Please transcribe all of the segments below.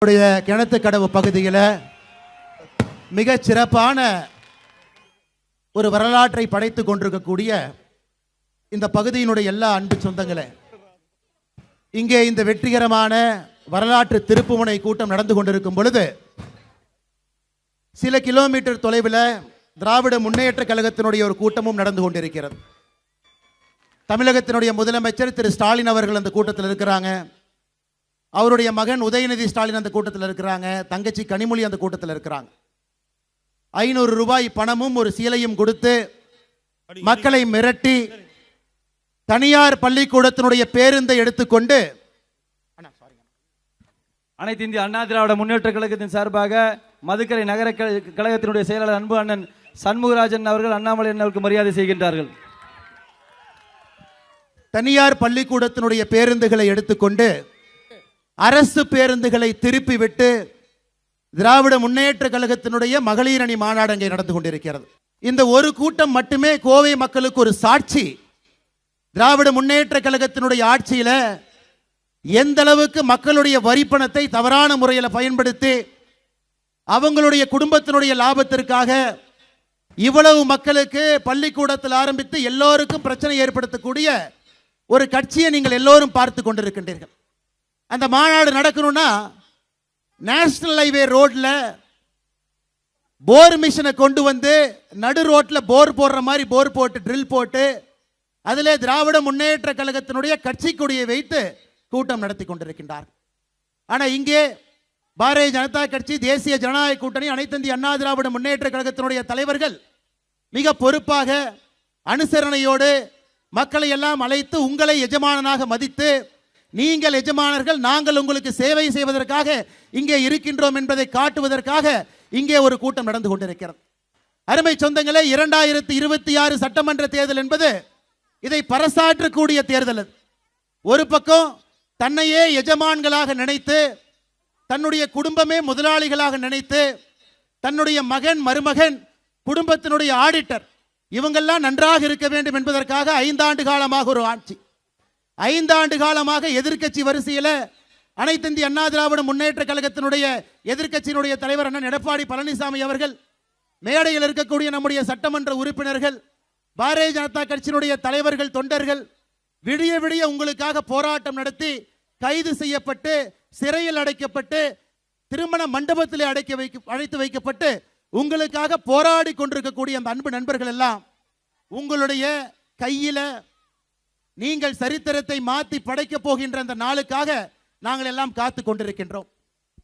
கிணத்துக்கடவு பகுதியில் மிக சிறப்பான ஒரு வரலாற்றை படைத்துக் கொண்டிருக்கக்கூடிய இந்த பகுதியினுடைய எல்லா அன்பு சொந்தங்களே, இங்கே இந்த வெற்றிகரமான வரலாற்று திருப்புமுனை கூட்டம் நடந்து கொண்டிருக்கும் பொழுது சில கிலோமீட்டர் தொலைவில் திராவிட முன்னேற்ற கழகத்தினுடைய ஒரு கூட்டமும் நடந்து கொண்டிருக்கிறது. தமிழகத்தினுடைய முதலமைச்சர் திரு ஸ்டாலின் அவர்கள் அந்த கூட்டத்தில் இருக்கிறாங்க. அவருடைய மகன் உதயநிதி ஸ்டாலின் அந்த கூட்டத்தில் இருக்கிறாங்க. தங்கச்சி கனிமொழி அந்த கூட்டத்தில் இருக்கிறாங்க. 500 ரூபாய் பணமும் ஒரு சீலையும் கொடுத்து மக்களை மிரட்டி தனியார் பள்ளிக்கூடத்தினுடைய பேருந்தை எடுத்துக்கொண்டு அனைத்து இந்திய அண்ணா திராவிட முன்னேற்ற கழகத்தின் சார்பாக மதுக்கரை நகர கழகத்தினுடைய செயலாளர் அன்பு அண்ணன் சண்முகராஜன் அவர்கள் அண்ணாமலை அவர்களுக்கு மரியாதை செய்கின்றார்கள். தனியார் பள்ளிக்கூடத்தினுடைய பேருந்துகளை எடுத்துக்கொண்டு அரசு பேருந்துகளை திருப்பி விட்டு திராவிட முன்னேற்ற கழகத்தினுடைய மகளிர் அணி மாநாடு அங்கே நடந்து கொண்டிருக்கிறது. இந்த ஒரு கூட்டம் மட்டுமே கோவை மக்களுக்கு ஒரு சாட்சி. திராவிட முன்னேற்ற கழகத்தினுடைய ஆட்சியில எந்த அளவுக்கு மக்களுடைய வரிப்பணத்தை தவறான முறையில் பயன்படுத்தி அவங்களுடைய குடும்பத்தினுடைய லாபத்திற்காக இவ்வளவு மக்களுக்கு பள்ளிக்கூடத்தில் ஆரம்பித்து எல்லோருக்கும் பிரச்சனை ஏற்படுத்தக்கூடிய ஒரு கட்சியை நீங்கள் எல்லோரும் பார்த்து கொண்டிருக்கின்றீர்கள். அந்த மாநாடு நடக்கணும்னா நேஷனல் ஹைவே ரோட்ல போர் மிஷினை கொண்டு வந்து நடு ரோட்ல போர் போடுற மாதிரி போர் போட்டு ட்ரில் போட்டு அதிலே திராவிட முன்னேற்ற கழகத்தினுடைய கட்சி கொடியை வைத்து கூட்டம் நடத்தி கொண்டிருக்கின்றார். ஆனால் இங்கே பாரதிய ஜனதா கட்சி, தேசிய ஜனநாயக கூட்டணி, அனைத்து இந்திய அண்ணா திராவிட முன்னேற்ற கழகத்தினுடைய தலைவர்கள் மிக பொறுப்பாக அனுசரணையோடு மக்களை எல்லாம் அழைத்து உங்களை எஜமானனாக மதித்து நீங்கள் எஜமானர்கள், நாங்கள் உங்களுக்கு சேவை செய்வதற்காக இங்கே இருக்கின்றோம் என்பதை காட்டுவதற்காக இங்கே ஒரு கூட்டம் நடந்து கொண்டிருக்கிறது. அருமை சொந்தங்களே, 2026 சட்டமன்ற தேர்தல் என்பது இதை பறைசாற்றக்கூடிய தேர்தல். ஒரு பக்கம் தன்னையே எஜமான்களாக நினைத்து, தன்னுடைய குடும்பமே முதலாளிகளாக நினைத்து, தன்னுடைய மகன் மருமகன் குடும்பத்தினுடைய ஆடிட்டர் இவங்கெல்லாம் நன்றாக இருக்க வேண்டும் என்பதற்காக 5 ஆண்டு காலமாக ஒரு ஆட்சி, 5 ஆண்டு காலமாக எதிர்க்கட்சி வரிசையில் அனைத்து இந்திய அண்ணா திராவிட முன்னேற்ற கழகத்தினுடைய எதிர்க்கட்சியினுடைய தலைவர் அண்ணன் எடப்பாடி பழனிசாமி அவர்கள், மேடையில் இருக்கக்கூடிய நம்முடைய சட்டமன்ற உறுப்பினர்கள், பாரதிய ஜனதா கட்சியினுடைய தலைவர்கள், தொண்டர்கள் விடிய விடிய உங்களுக்காக போராட்டம் நடத்தி கைது செய்யப்பட்டு சிறையில் அடைக்கப்பட்டு திருமண மண்டபத்திலே அழைத்து வைக்கப்பட்டு உங்களுக்காக போராடி கொண்டிருக்கக்கூடிய அந்த அன்பு நண்பர்கள் எல்லாம் உங்களுடைய கையில நீங்கள் சரித்திரத்தை மாற்றி படைக்க போகின்ற அந்த நாளுக்காக நாங்கள் எல்லாம் காத்து கொண்டிருக்கின்றோம்.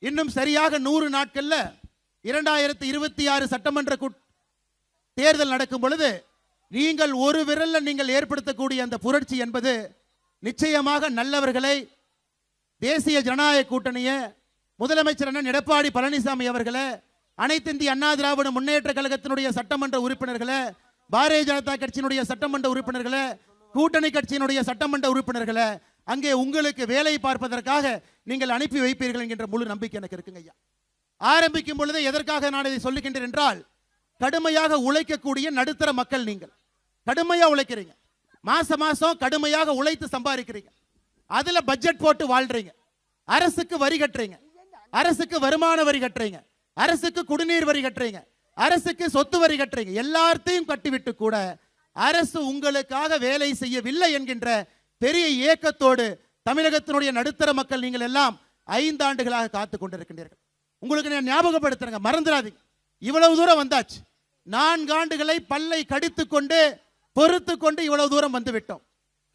இன்னும் சரியாக 100 நாட்கள்ல 2026 சட்டமன்ற தேர்தல் நடக்கும் பொழுது நீங்கள் ஒரு விரல்ல நீங்கள் ஏற்படுத்தக்கூடிய அந்த புரட்சி என்பது நிச்சயமாக நல்லவர்களை, தேசிய ஜனநாயக கூட்டணியை, முதலமைச்சர் அண்ணன் எடப்பாடி பழனிசாமி அவர்களை, அனைத்து இந்திய அண்ணா திராவிட முன்னேற்ற கழகத்தினுடைய சட்டமன்ற உறுப்பினர்களை, பாரதிய ஜனதா கட்சியினுடைய சட்டமன்ற உறுப்பினர்களை, கூட்டணி கட்சியினுடைய சட்டமன்ற உறுப்பினர்களை அங்கே உங்களுக்கு வேலை பார்ப்பதற்காக நீங்கள் அனுப்பி வைப்பீர்கள் என்கின்ற முழு நம்பிக்கை எனக்கு இருக்குங்க ஐயா. ஆரம்பிக்கும் பொழுது எதற்காக நான் இதை சொல்லுகின்றேன் என்றால், கடுமையாக உழைக்கக்கூடிய நடுத்தர மக்கள், நீங்கள் கடுமையா உழைக்கிறீங்க, மாசம் கடுமையாக உழைத்து சம்பாதிக்கிறீங்க, அதுல பட்ஜெட் போட்டு வாழ்றீங்க, அரசுக்கு வரி கட்டுறீங்க, அரசுக்கு வருமான வரி கட்டுறீங்க, அரசுக்கு குடிநீர் வரி கட்டுறீங்க, அரசுக்கு சொத்து வரி கட்டுறீங்க, எல்லாத்தையும் கட்டிவிட்டு கூட அரசு உங்களுக்காக வேலை செய்யவில்லை என்கின்ற பெரிய ஏக்கத்தோடு தமிழகத்தினுடைய நடுத்தர மக்கள் நீங்கள் எல்லாம் 5 ஆண்டுகளாக காத்து கொண்டிருக்கின்றீர்கள். உங்களுக்கு நான் ஞாபகப்படுத்துறேங்க, மறந்துடாதீங்க. இவ்வளவு தூரம் வந்தாச்சு. 4 ஆண்டுகளை பல்லை கடித்து கொண்டு பொறுத்து கொண்டு இவ்வளவு தூரம் வந்து விட்டோம்.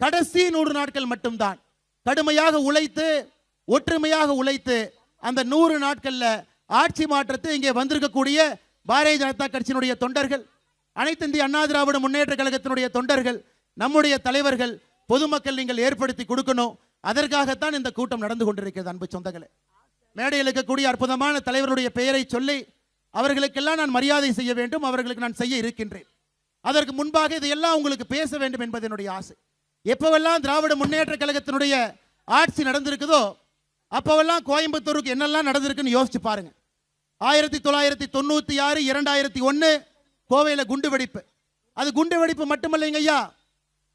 கடைசி 100 நாட்கள் மட்டும்தான் கடுமையாக உழைத்து, ஒற்றுமையாக உழைத்து அந்த 100 நாட்கள்ல ஆட்சி மாற்றத்தை இங்கே வந்திருக்கக்கூடிய பாரதிய ஜனதா கட்சியினுடைய தொண்டர்கள், அனைத்து இந்திய அண்ணா திராவிட முன்னேற்ற கழகத்தினுடைய தொண்டர்கள், நம்முடைய தலைவர்கள், பொதுமக்கள் நீங்கள் ஏற்படுத்தி கொடுக்கணும். அதற்காகத்தான் இந்த கூட்டம் நடந்து கொண்டிருக்கிறது. அன்பு சொந்தங்களே, மேடையில் இருக்கக்கூடிய அற்புதமான தலைவருடைய பெயரை சொல்லி அவர்களுக்கெல்லாம் நான் மரியாதை செய்ய வேண்டும், அவர்களுக்கு நான் செய்ய இருக்கின்றேன். அதற்கு முன்பாக இதையெல்லாம் உங்களுக்கு பேச வேண்டும் என்பது என்னுடைய ஆசை. எப்பவெல்லாம் திராவிட முன்னேற்ற கழகத்தினுடைய ஆட்சி நடந்திருக்குதோ அப்பவெல்லாம் கோயம்புத்தூருக்கு என்னெல்லாம் நடந்திருக்குன்னு யோசிச்சு பாருங்க. 1996, 2001 கோவையில் குண்டு வெடிப்பு. அது குண்டு வெடிப்பு மட்டுமல்லைங்க ஐயா,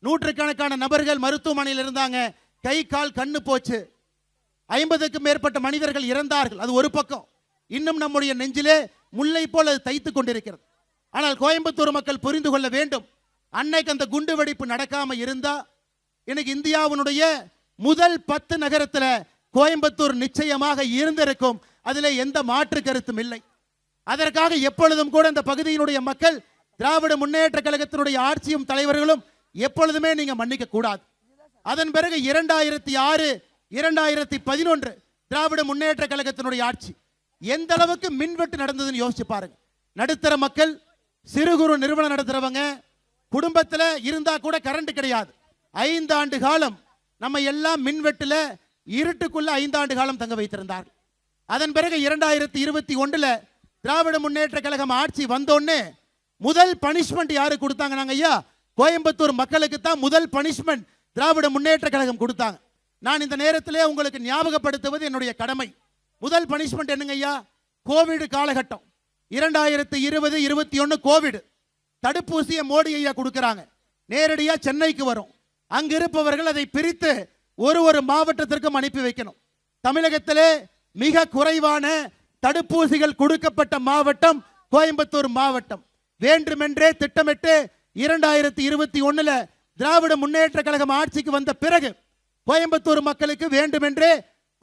நூற்றுக்கணக்கான நபர்கள் மருத்துவமனையில் இருந்தாங்க, கை கால் கண்ணு போச்சு. 50க்கும் மேற்பட்ட மனிதர்கள் இறந்தார்கள். அது ஒரு பக்கம். இன்னும் நம்முடைய நெஞ்சிலே முல்லை போல் அது தைத்து கொண்டிருக்கிறது. ஆனால் கோயம்புத்தூர் மக்கள் புரிந்து கொள்ள வேண்டும், அன்னைக்கு அந்த குண்டு வெடிப்பு நடக்காம இருந்தா இன்னைக்கு இந்தியாவினுடைய முதல் 10 நகரத்தில் கோயம்புத்தூர் நிச்சயமாக இருந்திருக்கும். அதில் எந்த மாற்று கருத்தும் இல்லை. அதற்காக எப்பொழுதும் கூட இந்த பகுதியினுடைய மக்கள் திராவிட முன்னேற்ற கழகத்தினுடைய ஆட்சியும் தலைவர்களும் எப்பொழுதுமே நீங்க மன்னிக்க கூடாது. அதன் பிறகு 2006 2011 திராவிட முன்னேற்ற கழகத்தினுடைய ஆட்சி எந்த அளவுக்கு மின்வெட்டு நடந்ததுன்னு யோசிச்சு பாருங்க. நடுத்தர மக்கள், சிறு குறு நிறுவனம் நடத்துறவங்க குடும்பத்தில் இருந்தா கூட கரண்ட் கிடையாது. 5 ஆண்டு காலம் நம்ம எல்லாம் மின்வெட்டுல இருட்டுக்குள்ள 5 ஆண்டு காலம் தங்க வைத்திருந்தார்கள். அதன் பிறகு 2021 திராவிட முன்னேற்ற கழகம் ஆட்சி வந்தோடனே முதல் பனிஷ்மெண்ட் யாரு கொடுத்தாங்க? ஐயா, கோயம்புத்தூர் மக்களுக்கு தான் முதல் பனிஷ்மெண்ட் திராவிட முன்னேற்ற கழகம் கொடுத்தாங்க. நான் இந்த நேரத்திலே உங்களுக்கு ஞாபகப்படுத்துவது என்னுடைய கடமை. முதல் பனிஷ்மெண்ட் என்னங்க ஐயா? கோவிட் காலகட்டம் 2020-21 கோவிட் தடுப்பூசியை மோடி ஐயா கொடுக்கறாங்க. நேரடியா சென்னைக்கு வரும். அங்க இருப்பவர்கள் அதை பிரித்து ஒரு மாவட்டத்திற்கும் அனுப்பி வைக்கணும். தமிழகத்திலே மிக குறைவான தடுப்பூசிகள் கொடுக்கப்பட்ட மாவட்டம் கோயம்புத்தூர் மாவட்டம். வேண்டுமென்றே திட்டமிட்டு 2021 திராவிட முன்னேற்ற கழகம் ஆட்சிக்கு வந்த பிறகு கோயம்புத்தூர் மக்களுக்கு வேண்டுமென்றே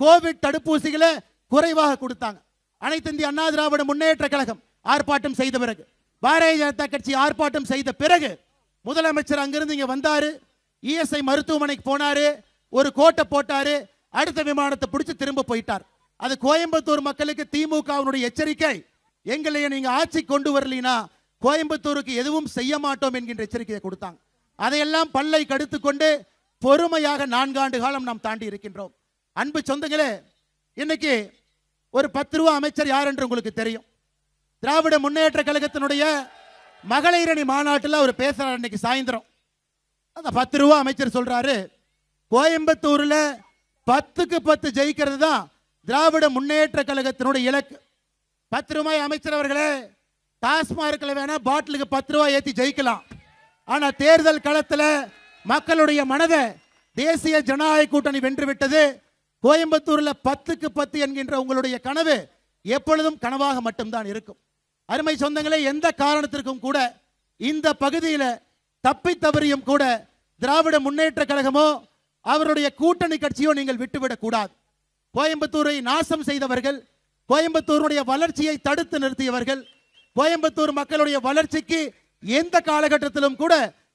கோவிட் தடுப்பூசிகளை குறைவாக கொடுத்தாங்க. அனைத்து இந்திய அண்ணா திராவிட முன்னேற்ற கழகம் ஆர்ப்பாட்டம் செய்த பிறகு, பாரதிய ஜனதா கட்சி ஆர்ப்பாட்டம் செய்த பிறகு முதலமைச்சர் அங்கிருந்து இங்க வந்தாரு. இஎஸ்ஐ மருத்துவமனைக்கு போனாரு, ஒரு கோட்டை போட்டாரு, அடுத்த விமானத்தை பிடிச்சு திரும்ப போயிட்டார். அது கோயம்புத்தூர் மக்களுக்கு திமுகவினுடைய எச்சரிக்கை. எங்களை நீங்க ஆட்சி கொண்டு வரலினா கோயம்புத்தூருக்கு எதுவும் செய்ய மாட்டோம் என்கின்ற எச்சரிக்கையை கொடுத்தாங்க. அதையெல்லாம் பல்லை கடுத்து கொண்டு பொறுமையாக 4 ஆண்டு காலம் நாம் தாண்டி இருக்கின்றோம். அன்பு சொந்தங்களே, இன்னைக்கு ஒரு 10 ரூபா அமைச்சர் யார் என்று உங்களுக்கு தெரியும். திராவிட முன்னேற்ற கழகத்தினுடைய மகளிரணி மாநாட்டில் அவர் பேசுறார். இன்னைக்கு சாயந்தரம் அந்த 10 ரூபா அமைச்சர் சொல்றாரு, கோயம்புத்தூர்ல 10க்கு 10 ஜெயிக்கிறது தான் திராவிட முன்னேற்ற கழகத்தினுடைய இலக்கு. 10 ரூபாய் அமைச்சர் அவர்களே, டாஸ்மார்க்ல வேணா பாட்டிலுக்கு 10 ரூபாய் ஏற்றி ஜெயிக்கலாம். ஆனா தேர்தல் களத்தில் மக்களுடைய மனதை தேசிய ஜனநாயக கூட்டணி வென்று விட்டது. கோயம்புத்தூர்ல 10க்கு 10 என்கின்ற உங்களுடைய கனவு எப்பொழுதும் கனவாக மட்டும்தான் இருக்கும். அருமை சொந்தங்களே, எந்த காரணத்திற்கும் கூட இந்த பகுதியில் தப்பி தவறியும் கூட திராவிட முன்னேற்ற கழகமோ அவருடைய கூட்டணி கட்சியோ நீங்கள் விட்டுவிடக் கூடாது. கோயம்புத்தூரை நாசம் செய்தவர்கள், கோயம்புத்தூருடைய வளர்ச்சியை தடுத்து நிறுத்தியவர்கள், கோயம்புத்தூர் மக்களுடைய வளர்ச்சிக்கு எந்த காலகட்டத்திலும் கூட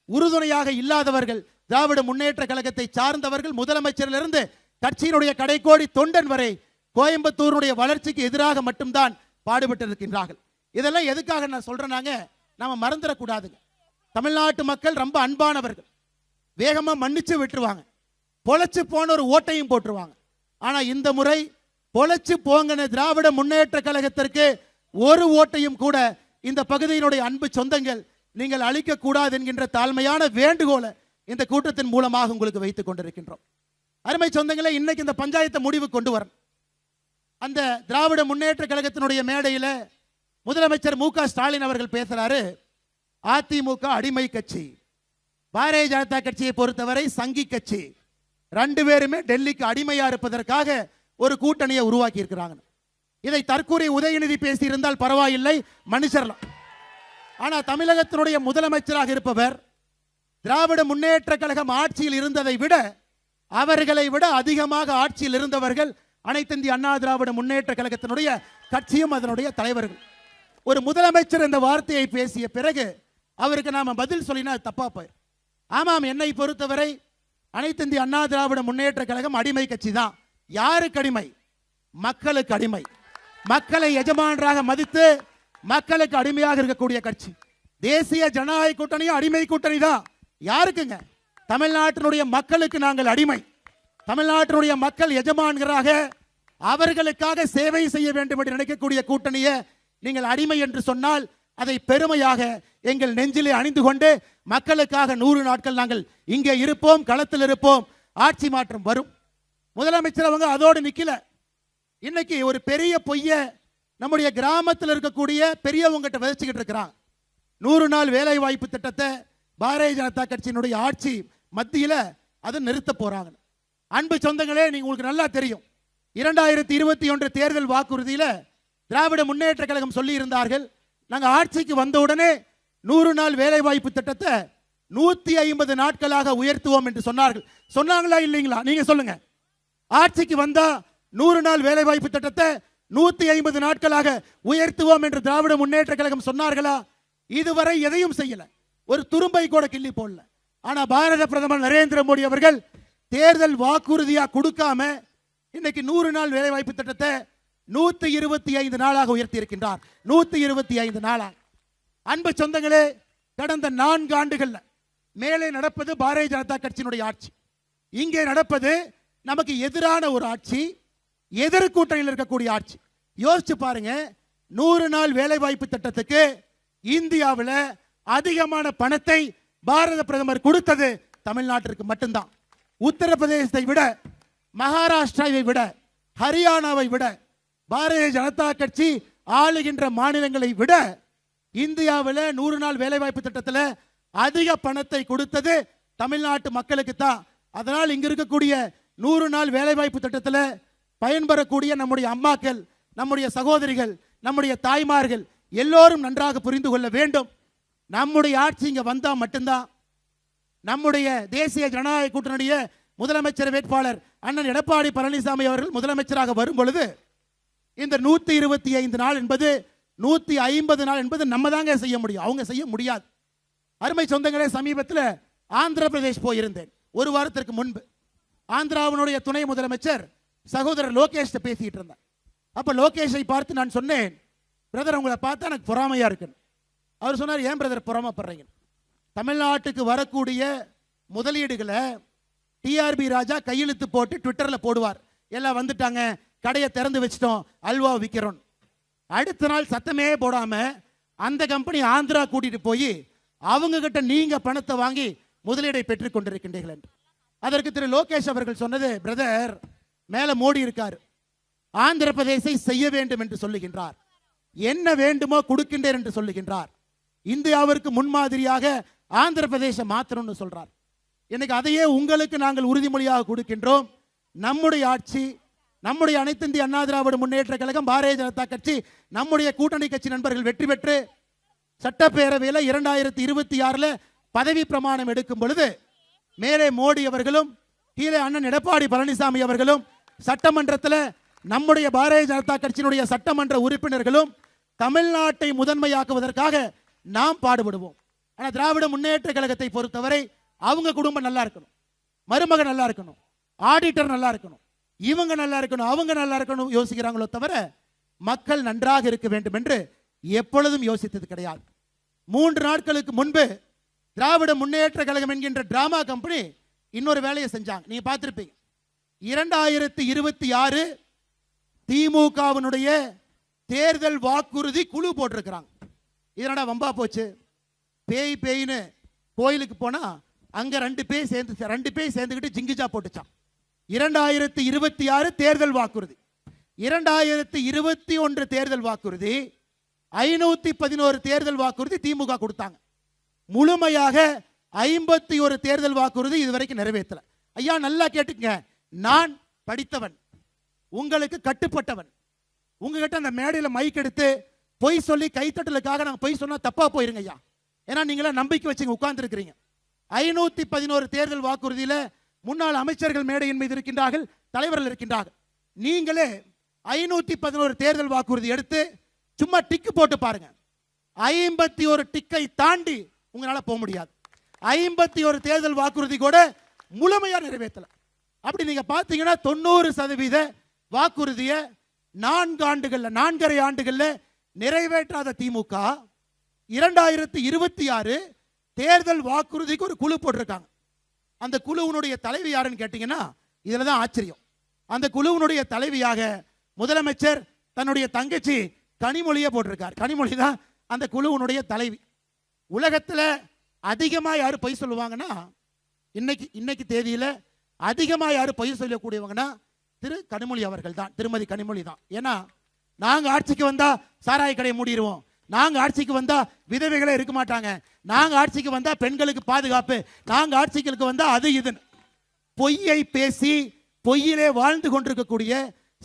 உறுதுணையாக இல்லாதவர்கள், திராவிட முன்னேற்ற கழகத்தை சார்ந்தவர்கள் முதலமைச்சரிலிருந்து கட்சியினுடைய கடைக்கோடி தொண்டன் வரை கோயம்புத்தூருடைய வளர்ச்சிக்கு எதிராக மட்டும்தான் பாடுபட்டு இருக்கின்றார்கள். இதெல்லாம் எதுக்காக நான் சொல்றேனாங்க, நம்ம மறந்துடக்கூடாதுங்க. தமிழ்நாட்டு மக்கள் ரொம்ப அன்பானவர்கள், வேகமா மன்னிச்சு விட்டுருவாங்க, பொழைச்சு போன ஒரு ஓட்டையும் போட்டுருவாங்க. ஆனா இந்த முறை பொழைச்சு போங்கன திராவிட முன்னேற்ற கழகத்திற்கு ஒரு ஓட்டையும் கூட இந்த பகுதியினுடைய அன்பு சொந்தங்கள் நீங்கள் அளிக்க கூடாது என்கின்ற தாழ்மையான வேண்டுகோளை இந்த கூட்டத்தின் மூலமாக உங்களுக்கு வைத்துக் கொண்டிருக்கின்றோம். அருமை சொந்தங்களே, இன்னைக்கு இந்த பஞ்சாயத்தை முடிவு கொண்டு வரணும். அந்த திராவிட முன்னேற்ற கழகத்தினுடைய மேடையில் முதலமைச்சர் மு க ஸ்டாலின் அவர்கள் பேசுறாரு, அதிமுக அடிமை கட்சி, பாரதிய ஜனதா கட்சியை பொறுத்தவரை சங்கி கட்சி, 2 பேருமே டெல்லிக்கு அடிமையா இருப்பதற்காக ஒரு கூட்டணியை உருவாக்கி இருக்கிறாங்க. இதை தற்கூரி உதயநிதி பேசியிருந்தால் பரவாயில்லை, மன்னிச்சிடலாம். ஆனா தமிழகத்தினுடைய முதலமைச்சராக இருப்பவர் திராவிட முன்னேற்ற கழகம் ஆட்சியில் இருந்ததை விட, அவர்களை விட அதிகமாக ஆட்சியில் இருந்தவர்கள் அனைத்து இந்திய அண்ணா திராவிட முன்னேற்ற கழகத்தினுடைய கட்சியும் அதனுடைய தலைவர்கள். ஒரு முதலமைச்சர் இந்த வார்த்தையை பேசிய பிறகு அவருக்கு நாம பதில் சொல்லினா தப்பா போய். ஆமாம், என்னை பொறுத்தவரை அனைத்து இந்திய அண்ணா திராவிட முன்னேற்ற கழகம் அடிமை கட்சி தான். யாருக்கு அடிமை? மக்களுக்கு அடிமை. மக்களை எஜமானராக மதித்து மக்களுக்கு அடிமையாக இருக்கக்கூடிய கட்சி. தேசிய ஜனநாயக கூட்டணியும் அடிமை கூட்டணி தான். யாருக்குங்க? தமிழ்நாட்டினுடைய மக்களுக்கு நாங்கள் அடிமை. தமிழ்நாட்டினுடைய மக்கள் எஜமான்களாக அவர்களுக்காக சேவை செய்ய வேண்டும் என்று நினைக்கக்கூடிய கூட்டணியை நீங்கள் அடிமை என்று சொன்னால் அதை பெருமையாக எங்கள் நெஞ்சிலே அணிந்து கொண்டு மக்களுக்காக 100 நாட்கள் நாங்கள் இங்கே இருப்போம், களத்தில் இருப்போம், ஆட்சி மாற்றம் வரும். முதலமைச்சர் அவங்க அதோடு நிக்கல. இன்னைக்கு ஒரு பெரிய பொய்ய நம்முடைய கிராமத்தில் இருக்கக்கூடிய பெரியவங்கிட்ட விதைச்சுக்கிட்டு இருக்கிறான். 100 நாள் வேலை வாய்ப்பு திட்டத்தை பாரதிய ஜனதா கட்சியினுடைய ஆட்சி மத்தியில் அதை நிறுத்த போறாங்க. அன்பு சொந்தங்களே, நீங்க உங்களுக்கு நல்லா தெரியும், 2021 தேர்தல் வாக்குறுதியில திராவிட முன்னேற்ற கழகம் சொல்லி இருந்தார்கள், நாங்கள் ஆட்சிக்கு வந்தவுடனே 100 நாள் வேலை வாய்ப்பு திட்டத்தை 150 நாட்களாக உயர்த்துவோம் என்று சொன்னார்கள். சொன்னாங்களா இல்லைங்களா? நீங்க சொல்லுங்க. ஆட்சிக்கு வந்தா 100 நாள் வேலை வாய்ப்பு திட்டத்தை 150 நாட்களாக உயர்த்துவோம் என்று திராவிட முன்னேற்ற கழகம் சொன்னார்களா? இதுவரை எதையும் செய்யல, ஒரு துரும்பை கூட கிள்ளி போடல. ஆனா பாரத பிரதமர் நரேந்திர மோடி அவர்கள் தேர்தல் வாக்குறுதியா கொடுக்காம இன்னைக்கு 100 நாள் வேலை வாய்ப்பு திட்டத்தை 125 நாளாக உயர்த்தி இருக்கின்றார். 125 நாளாக. அன்பு சொந்தங்களே, கடந்த 4 ஆண்டுகள்ல மேலே நடப்பது பாரதிய ஜனதா கட்சியினுடைய ஆட்சி, இங்கே நடப்பது நமக்கு எதிரான ஒரு ஆட்சி, எதிர்கூட்டணியில் இருக்கக்கூடிய ஆட்சி. யோசிச்சு பாருங்க, 100 நாள் வேலை வாய்ப்பு திட்டத்துக்கு இந்தியாவில் அதிகமான பணத்தை பாரத பிரதமர் கொடுத்தது தமிழ்நாட்டிற்கு மட்டும்தான். உத்தரப்பிரதேசத்தை விட, மகாராஷ்டிராவை விட, ஹரியானாவை விட, பாரதிய ஜனதா கட்சி ஆளுகின்ற மாநிலங்களை விட இந்தியாவில் 100 நாள் வேலைவாய்ப்பு திட்டத்தில் அதிக பணத்தை கொடுத்தது தமிழ்நாட்டு மக்களுக்கு தான். அதனால் இங்க இருக்கக்கூடிய 100 நாள் வேலைவாய்ப்பு திட்டத்தில் பயன்பெறக்கூடிய நம்முடைய அம்மாக்கள், நம்முடைய சகோதரிகள், நம்முடைய தாய்மார்கள் எல்லோரும் நன்றாக புரிந்து கொள்ள வேண்டும். நம்முடைய ஆட்சி இங்க வந்தா மட்டும்தான் நம்முடைய தேசிய ஜனநாயக கூட்டணிய முதலமைச்சர் வேட்பாளர் அண்ணன் எடப்பாடி பழனிசாமி அவர்கள் முதலமைச்சராக வரும் பொழுது இந்த 125 நாள் என்பது 150 நாள் என்பது நம்ம தாங்க செய்ய முடியும், அவங்க செய்ய முடியாது. அருமை சொந்தங்களே, சமீபத்தில் ஆந்திர பிரதேஷ் போயிருந்தேன் ஒரு வாரத்திற்கு முன்பு. ஆந்திராவினுடைய துணை முதலமைச்சர் சகோதரர் லோகேஷ் பேசிட்டு இருந்தார். அப்ப லோகேஷை பார்த்து நான் சொன்னேன், பிரதர் உங்களை பார்த்தா எனக்கு பொறாமையா இருக்கு. அவர் சொன்னார், ஏன் பிரதர் பொறாமப்படுறீங்க? தமிழ்நாட்டுக்கு வரக்கூடிய முதலீடுகளை டிஆர்பி ராஜா கையெழுத்து போட்டு ட்விட்டர்ல போடுவார், எல்லாம் வந்துட்டாங்க, கடையை திறந்து வச்சிட்டோம், அல்வா விற்கிறோம். அடுத்த நாள் சத்தமே போடாம அந்த கம்பெனி ஆந்திரா கூட்டிட்டு போய் அவங்க கிட்ட நீங்க பணத்தை வாங்கி முதலீடை பெற்றுக் கொண்டிருக்கின்றீர்கள் என்று. அதற்கு திரு லோகேஷ் அவர்கள் சொன்னது, பிரதர் மேல மோடி இருக்கார், ஆந்திர பிரதேசை செய்ய வேண்டும் என்று சொல்லுகின்றார், என்ன வேண்டுமோ கொடுக்கின்றேன் என்று சொல்லுகின்றார், இந்தியாவிற்கு முன்மாதிரியாக ஆந்திர பிரதேசம் மாற்றணும்னு சொல்றார். இன்னைக்கு அதையே உங்களுக்கு நாங்கள் உறுதிமொழியாக கொடுக்கின்றோம். நம்முடைய ஆட்சி, நம்முடைய அனைத்து இந்திய அண்ணா திராவிட முன்னேற்ற கழகம், பாரதிய ஜனதா கட்சி, நம்முடைய கூட்டணி கட்சி நண்பர்கள் வெற்றி பெற்று சட்டப்பேரவையில் 2026 பதவி பிரமாணம் எடுக்கும் பொழுது மேலே மோடி அவர்களும் கீழே அண்ணன் எடப்பாடி பழனிசாமி அவர்களும் சட்டமன்றத்தில் நம்முடைய பாரதிய ஜனதா கட்சியினுடைய சட்டமன்ற உறுப்பினர்களும் தமிழ்நாட்டை முதன்மையாக்குவதற்காக நாம் பாடுபடுவோம். ஆனால் திராவிட முன்னேற்ற கழகத்தை பொறுத்தவரை அவங்க குடும்பம் நல்லா இருக்கணும், மருமகன் நல்லா இருக்கணும், ஆடிட்டர் நல்லா இருக்கணும், இவங்க நல்லா இருக்கணும், அவங்க நல்லா இருக்கணும் யோசிக்கிறாங்களோ தவிர மக்கள் நன்றாக இருக்க வேண்டும் என்று எப்பொழுதும் யோசித்தது கிடையாது. 3 நாட்களுக்கு முன்பு திராவிட முன்னேற்ற கழகம் என்கின்ற டிராமா கம்பெனி இன்னொரு வேலையை செஞ்சாங்க, நீங்க பார்த்திருப்பீங்க. 2026 திமுகவினுடைய தேர்தல் வாக்குறுதி குழு போட்டிருக்கிறாங்க. இதனடா வம்பா போச்சு, பேய் பேய்னு கோயிலுக்கு போனா அங்க 2 பேய் சேர்ந்துக்கிட்டு ஜிங்கிஜா போட்டுச்சான். 2026 தேர்தல் வாக்குறுதி, 2021 தேர்தல் வாக்குறுதி, 511 தேர்தல் வாக்குறுதி திமுக கொடுத்தாங்க. முழுமையாக 51 தேர்தல் வாக்குறுதி இதுவரைக்கும் நிறைவேற்றல. ஐயா நல்லா கேட்டுங்க, நான் படித்தவன், உங்களுக்கு கட்டுப்பட்டவன், உங்ககிட்ட அந்த மேடையில் மைக் எடுத்து பொய் சொல்லி கைத்தட்டலுக்காக நாங்கள் பொய் சொன்னா தப்பா போயிருங்க ஐயா. ஏன்னா நீங்களா நம்பிக்கை வச்சுங்க உட்கார்ந்து இருக்கிறீங்க. 511 தேர்தல் வாக்குறுதியில முன்னாள் அமைச்சர்கள் மேடையின் மீது இருக்கின்றார்கள், தலைவர்கள் இருக்கின்றார்கள். நீங்களே 511 தேர்தல் வாக்குறுதி எடுத்து சும்மா டிக்கு போட்டு பாருங்க, 51 டிக்கை தாண்டி உங்களால போக முடியாது. 51 தேர்தல் வாக்குறுதி கூட முழுமையா நிறைவேற்றல. அப்படி நீங்க பாத்தீங்கன்னா 90% வாக்குறுதியை 4.5 ஆண்டுகள்ல நிறைவேற்றாத திமுக 2026 தேர்தல் வாக்குறுதிக்கு ஒரு குழு போட்டிருக்காங்க. அந்த குழுவினுடைய தலைவி யாருன்னு கேட்டீங்கன்னா இதுல தான் ஆச்சரியம். அந்த குழுவினுடைய தலைவியாக முதலமைச்சர் தன்னுடைய தங்கச்சி கனிமொழியை போட்டிருக்கார். கனிமொழி தான் அந்த குழுவினுடைய தலைவி. உலகத்துல அதிகமா யாரு பொய் சொல்லுவாங்கன்னா, இன்னைக்கு தேதியில அதிகமா யாரு பொய் சொல்லக்கூடியவங்கன்னா திரு கனிமொழி அவர்கள் தான், திருமதி கனிமொழி தான். ஏன்னா நாங்க ஆட்சிக்கு வந்தா சாராய கடையை மூடிடுவோம், நாங்க ஆட்சிக்கு வந்தா விதவைகளே இருக்க மாட்டாங்க, நாங்க ஆட்சிக்கு வந்தா பெண்களுக்கு பாதுகாப்பு, நாங்க ஆட்சிக்கு வந்தா அது இதுன்னு பொய்யை பேசி பொய்யிலே வாழ்ந்து கொண்டிருக்கக்கூடிய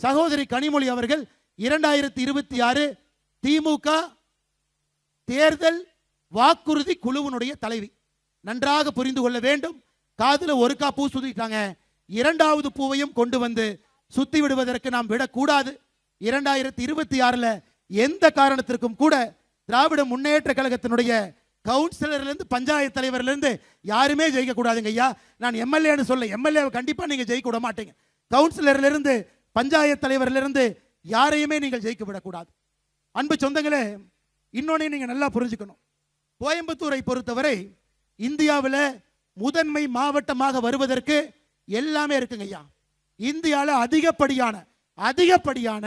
சகோதரி கனிமொழி அவர்கள் 2026 திமுக தேர்தல் வாக்குறுதி குழுவினுடைய தலைவி. நன்றாக புரிந்து கொள்ள வேண்டும். காதுல ஒருக்கா பூ சுத்திட்டாங்க, இரண்டாவது பூவையும் கொண்டு வந்து சுத்தி விடுவதற்கு நாம் விடக்கூடாது. 2026 எந்த காரணத்திற்கும் கூட திராவிட முன்னேற்ற கழகத்தினுடைய கவுன்சிலர்லேருந்து பஞ்சாயத்து தலைவர்லேருந்து யாருமே ஜெயிக்க கூடாதுங்க ஐயா. நான் எம்எல்ஏன்னு சொல்ல, எம்எல்ஏ கண்டிப்பா நீங்க ஜெயிக்க விட மாட்டீங்க. கவுன்சிலர்லேருந்து பஞ்சாயத்து தலைவர்லேருந்து யாரையுமே நீங்கள் ஜெயிக்க விடக்கூடாது. அன்பு சொந்தங்களே, இன்னொன்னு நீங்க நல்லா புரிஞ்சுக்கணும். கோயம்புத்தூரை பொறுத்தவரை இந்தியாவில் முதன்மை மாவட்டமாக வருவதற்கு எல்லாமே இருக்குங்க ஐயா. இந்தியாவில் அதிகப்படியான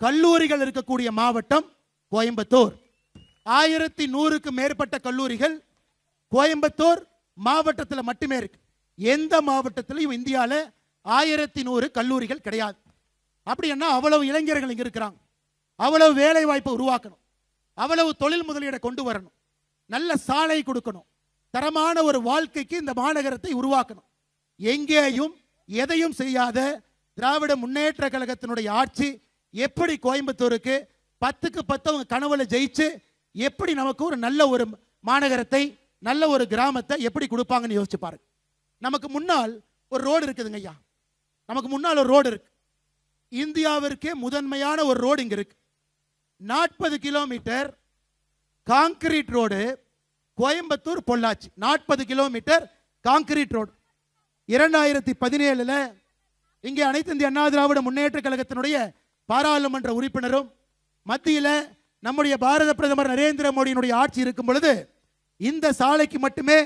கல்லூரிகள் இருக்கக்கூடிய மாவட்டம் கோயம்புத்தூர். 1100க்கு மேற்பட்ட கல்லூரிகள் கோயம்புத்தூர் மாவட்டத்தில் மட்டுமே இருக்கு. எந்த மாவட்டத்திலையும் இந்தியாவில் 1100 கல்லூரிகள் கிடையாது. அப்படின்னா அவ்வளவு இளைஞர்கள் இங்க இருக்கிறாங்க, அவ்வளவு வேலை வாய்ப்பை உருவாக்கணும், அவ்வளவு தொழில் முதலீடை கொண்டு வரணும், நல்ல சாலை கொடுக்கணும், தரமான ஒரு வாழ்க்கைக்கு இந்த மாநகரத்தை உருவாக்கணும். எங்கேயும் எதையும் செய்யாத திராவிட முன்னேற்ற கழகத்தினுடைய ஆட்சி எப்படி கோயம்புத்தூருக்கு 10க்கு 10 அவங்க கனவுல ஜெயிச்சு எப்படி நமக்கு ஒரு நல்ல ஒரு மாநகரத்தை, நல்ல ஒரு கிராமத்தை எப்படி கொடுப்பாங்கன்னு யோசிச்சு பாருங்க. நமக்கு முன்னால் ஒரு ரோடு இருக்குதுங்க ஐயா, நமக்கு முன்னால் ஒரு ரோடு இருக்கு. இந்தியாவிற்கே முதன்மையான ஒரு ரோடு இங்க இருக்கு. 40 kilometre concrete road, Coimbatore Pollachi 40 kilometre concrete road. 2017 இங்கே அனைத்து இந்திய அண்ணா திராவிட முன்னேற்ற கழகத்தினுடைய பாராளுமன்ற உறுப்பினரும் மத்தியில் நம்முடைய பாரத பிரதமர் நரேந்திர மோடியினுடைய ஆட்சி இருக்கும் பொழுது இந்த சாலைக்கு மட்டுமே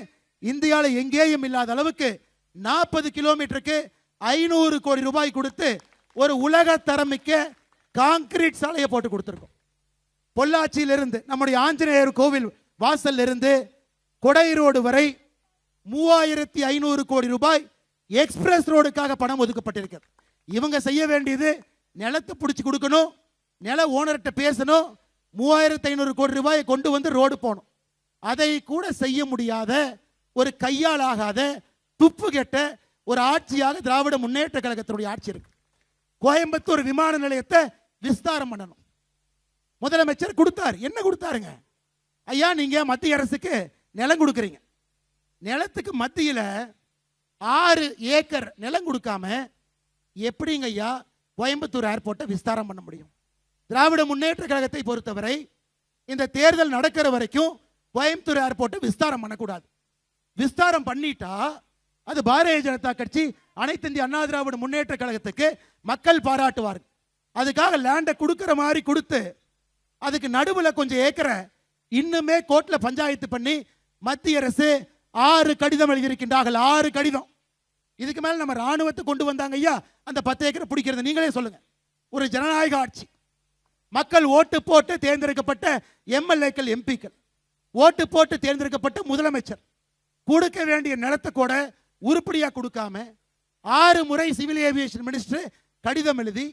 இந்தியாவில் எங்கேயும் இல்லாத அளவுக்கு 40 கிலோமீட்டருக்கு 500 கோடி ரூபாய் கொடுத்து ஒரு உலக தரமிக்க கான்கிரீட் சாலையை போட்டு கொடுத்திருக்கோம். பொள்ளாச்சியிலிருந்து நம்முடைய ஆஞ்சநேயர் கோவில் வாசல் இருந்து கொடை ரோடு வரை 3500 கோடி ரூபாய் எக்ஸ்பிரஸ் ரோடுக்காக பணம் ஒதுக்கப்பட்டிருக்கிறது. இவங்க செய்ய வேண்டியது நிலத்தை பிடிச்சி கொடுக்கணும், நில ஓனர்கிட்ட பேசணும், 3500 கோடி ரூபாயை கொண்டு வந்து ரோடு போகணும். அதை கூட செய்ய முடியாத ஒரு கையால் ஆகாத துப்பு கெட்ட ஒரு ஆட்சியாக திராவிட முன்னேற்ற கழகத்தினுடைய ஆட்சி இருக்கு. கோயம்புத்தூர் விமான நிலையத்தை விஸ்தாரம் பண்ணணும். முதலமைச்சர் கொடுத்தார். என்ன கொடுத்தாருங்க ஐயா? நீங்க மத்திய அரசுக்கு நிலம் கொடுக்குறீங்க, நிலத்துக்கு மத்தியில் 6 ஏக்கர் நிலம் கொடுக்காம எப்படிங்க ஐயா கோயம்புத்தூர் ஏர்போர்ட்டை விஸ்தாரம் பண்ண முடியும்? திராவிட முன்னேற்ற கழகத்தை பொறுத்தவரை இந்த தேர்தல் நடக்கிற வரைக்கும் கோயம்புத்தூர் ஏர்போர்ட்டை விஸ்தாரம் பண்ணக்கூடாது. விஸ்தாரம் பண்ணிட்டா அது பாரதிய ஜனதா கட்சி, அனைத்து இந்திய அண்ணா திராவிட முன்னேற்ற கழகத்துக்கு மக்கள் பாராட்டுவார்கள். அதுக்காக லேண்டை கொடுக்கிற மாதிரி கொடுத்து அதுக்கு நடுவில் கொஞ்சம் ஏக்கரை இன்னுமே கோர்ட்ல பஞ்சாயத்து பண்ணி மத்திய அரசு 6 கடிதம் எழுதியிருக்கின்றார்கள். 6 கடிதம். இதுக்கு மேல நம்ம ராணுவத்தை கொண்டு வந்தாங்க ஐயா அந்த 10 ஏக்கரை பிடிக்கிறது. நீங்களே சொல்லுங்க. ஒரு ஜனநாயக ஆட்சி, மக்கள் ஓட்டு போட்டு தேர்ந்தெடுக்கப்பட்ட எம்எல்ஏக்கள், எம்பிக்கள், ஓட்டு போட்டு தேர்ந்தெடுக்கப்பட்ட முதலமைச்சர் கொடுக்க வேண்டிய நிலத்தை கூட உருப்படியா கொடுக்காம 6 முறை சிவில் ஏவியேஷன் மினிஸ்டர் கடிதம் எழுதி